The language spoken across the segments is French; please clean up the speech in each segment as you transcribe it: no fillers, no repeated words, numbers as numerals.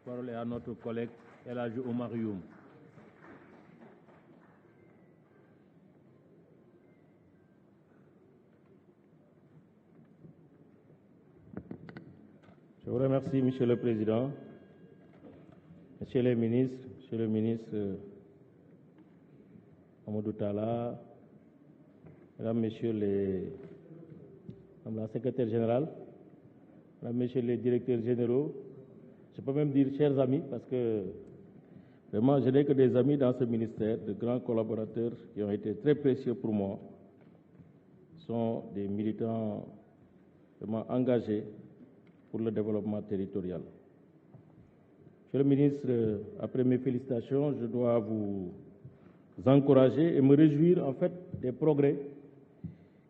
parole est à notre collègue El Hadji Oumar Youm. Je vous remercie, Monsieur le Président, Monsieur les ministres, Monsieur le ministre Amadou Talla, Mesdames, Messieurs Madame la Secrétaire Générale, Mesdames, Messieurs les directeurs généraux, je peux même dire chers amis, parce que vraiment je n'ai que des amis dans ce ministère, de grands collaborateurs qui ont été très précieux pour moi, sont des militants vraiment engagés pour le développement territorial. Monsieur le ministre, après mes félicitations, je dois vous encourager et me réjouir en fait des progrès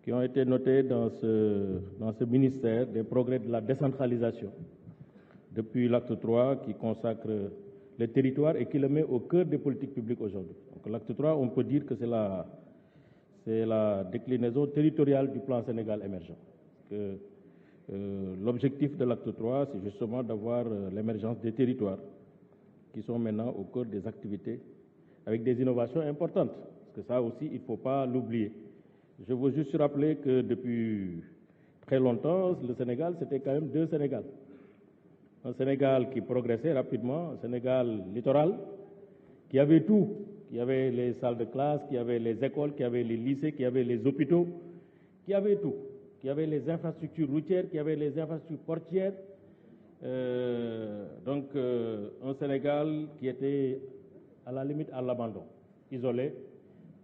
qui ont été notés dans ce ministère, des progrès de la décentralisation depuis l'acte 3 qui consacre les territoires et qui le met au cœur des politiques publiques aujourd'hui. Donc l'acte 3, on peut dire que c'est la déclinaison territoriale du plan Sénégal émergent. L'objectif de l'acte 3, c'est justement d'avoir l'émergence des territoires qui sont maintenant au cœur des activités avec des innovations importantes. Parce que ça aussi, il ne faut pas l'oublier. Je veux juste rappeler que depuis très longtemps, le Sénégal, c'était quand même deux Sénégal. Un Sénégal qui progressait rapidement, un Sénégal littoral, qui avait tout, qui avait les salles de classe, qui avait les écoles, qui avait les lycées, qui avait les hôpitaux, qui avait tout, qui avait les infrastructures routières, qui avait les infrastructures portières. Un Sénégal qui était à la limite à l'abandon, isolé,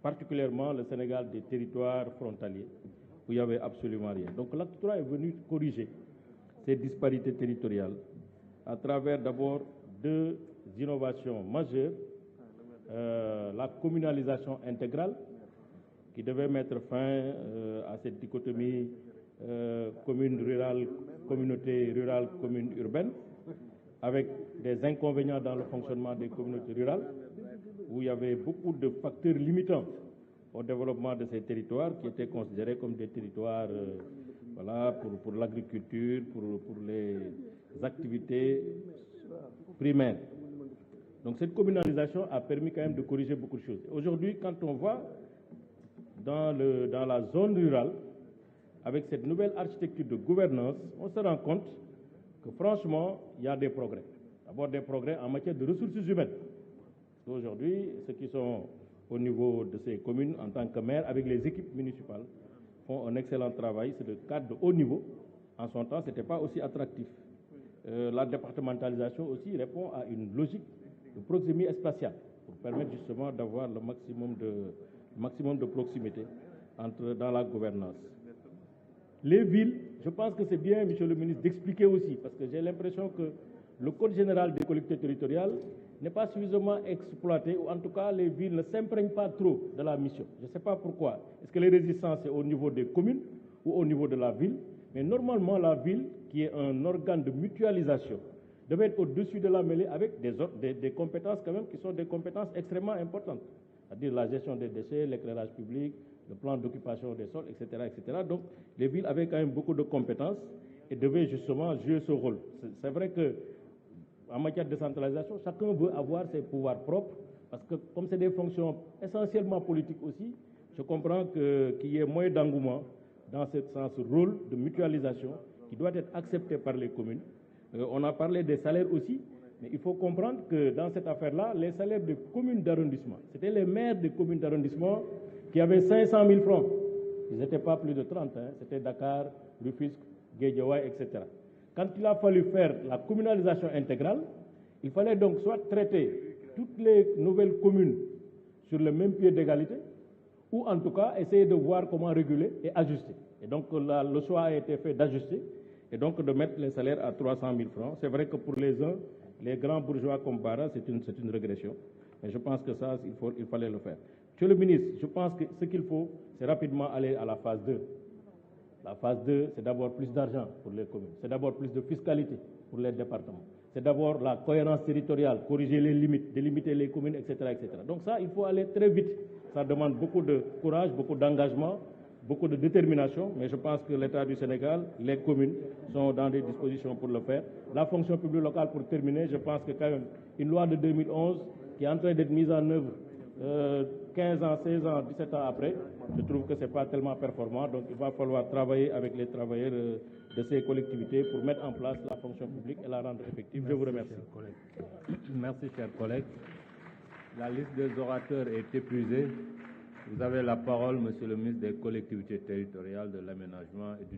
particulièrement le Sénégal des territoires frontaliers, où il n'y avait absolument rien. Donc l'acte 3 est venu corriger ces disparités territoriales à travers d'abord deux innovations majeures, la communalisation intégrale, qui devait mettre fin à cette dichotomie commune rurale, communauté rurale, commune urbaine, avec des inconvénients dans le fonctionnement des communautés rurales, où il y avait beaucoup de facteurs limitants au développement de ces territoires qui étaient considérés comme des territoires pour l'agriculture, pour les activités primaires. Donc cette communalisation a permis quand même de corriger beaucoup de choses. Aujourd'hui, quand on voit dans la zone rurale, avec cette nouvelle architecture de gouvernance, on se rend compte que franchement, il y a des progrès. D'abord des progrès en matière de ressources humaines. Aujourd'hui, ceux qui sont au niveau de ces communes en tant que maire, avec les équipes municipales, font un excellent travail. C'est le cadre de haut niveau. En son temps, ce n'était pas aussi attractif. La départementalisation aussi répond à une logique de proximité spatiale pour permettre justement d'avoir le maximum de proximité dans la gouvernance. Les villes, je pense que c'est bien, Monsieur le ministre, d'expliquer aussi, parce que j'ai l'impression que le Code général des collectivités territoriales n'est pas suffisamment exploité, ou en tout cas les villes ne s'imprègnent pas trop de la mission. Je ne sais pas pourquoi. Est-ce que les résistances sont au niveau des communes ou au niveau de la ville? Mais normalement, la ville, qui est un organe de mutualisation, devait être au-dessus de la mêlée avec des compétences quand même qui sont des compétences extrêmement importantes. C'est-à-dire la gestion des déchets, l'éclairage public, le plan d'occupation des sols, etc., etc. Donc, les villes avaient quand même beaucoup de compétences et devaient justement jouer ce rôle. C'est vrai que en matière de décentralisation, chacun veut avoir ses pouvoirs propres, parce que comme c'est des fonctions essentiellement politiques aussi, je comprends qu'il y ait moins d'engouement dans ce rôle de mutualisation qui doit être accepté par les communes. On a parlé des salaires aussi, mais il faut comprendre que dans cette affaire-là, les salaires des communes d'arrondissement, c'était les maires des communes d'arrondissement qui avaient 500 000 francs. Ils n'étaient pas plus de 30, c'était Dakar, Rufisque, Guédiawaye, etc. Quand il a fallu faire la communalisation intégrale, il fallait donc soit traiter toutes les nouvelles communes sur le même pied d'égalité, ou en tout cas essayer de voir comment réguler et ajuster. Et donc le choix a été fait d'ajuster et donc de mettre les salaires à 300 000 francs. C'est vrai que pour les uns, les grands bourgeois comme Bara, c'est une régression. Mais je pense que ça, il fallait le faire. Monsieur le ministre, je pense que ce qu'il faut, c'est rapidement aller à la phase 2. La phase 2, c'est d'abord plus d'argent pour les communes. C'est d'abord plus de fiscalité pour les départements. C'est d'abord la cohérence territoriale, corriger les limites, délimiter les communes, etc., etc. Donc ça, il faut aller très vite. Ça demande beaucoup de courage, beaucoup d'engagement, beaucoup de détermination, mais je pense que l'État du Sénégal, les communes sont dans des dispositions pour le faire. La fonction publique locale, pour terminer, je pense que quand même une loi de 2011 qui est en train d'être mise en œuvre 15 ans, 16 ans, 17 ans après, je trouve que ce n'est pas tellement performant. Donc il va falloir travailler avec les travailleurs de ces collectivités pour mettre en place la fonction publique et la rendre effective. Je vous remercie. Merci, chers collègues. La liste des orateurs est épuisée. Vous avez la parole, Monsieur le ministre des Collectivités territoriales, de l'aménagement et du